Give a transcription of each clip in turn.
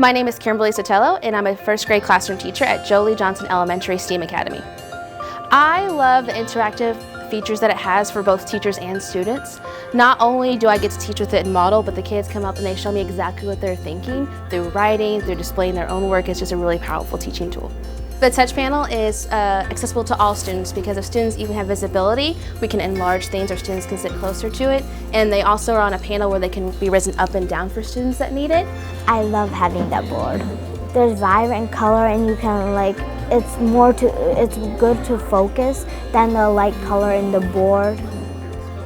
My name is Kimberly Sotelo, and I'm a first grade classroom teacher at Jolie Johnson Elementary STEAM Academy. I love the interactive features that it has for both teachers and students. Not only do I get to teach with it and model, but the kids come up and they show me exactly what they're thinking through writing, through displaying their own work. It's just a really powerful teaching tool. The touch panel is accessible to all students because if students even have visibility, we can enlarge things or students can sit closer to it. And they also are on a panel where they can be risen up and down for students that need it. I love having that board. There's vibrant color and you can it's good to focus than the light color in the board.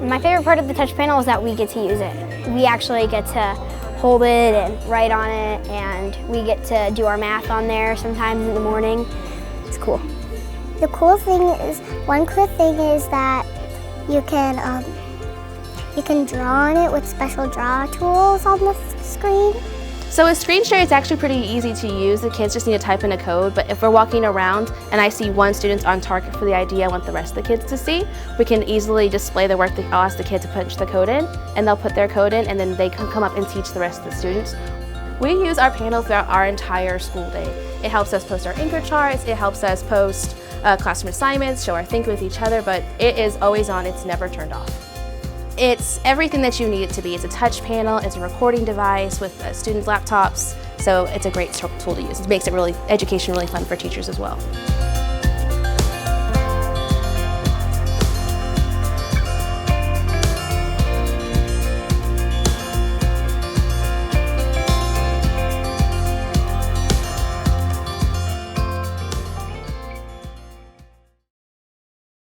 My favorite part of the touch panel is that we get to use it. We actually get to hold it and write on it, and we get to do our math on there sometimes in the morning. It's cool. The cool thing is, one cool thing is that you can draw on it with special draw tools on the screen. So with screen share, it's actually pretty easy to use. The kids just need to type in a code, but if we're walking around and I see one student's on target for the idea I want the rest of the kids to see, we can easily display the work. I'll ask the kid to punch the code in, and they'll put their code in, and then they can come up and teach the rest of the students. We use our panel throughout our entire school day. It helps us post our anchor charts, it helps us post classroom assignments, show our think with each other, but it is always on, it's never turned off. It's everything that you need it to be. It's a touch panel, it's a recording device with students' laptops, so it's a great tool to use. It makes education really fun for teachers as well.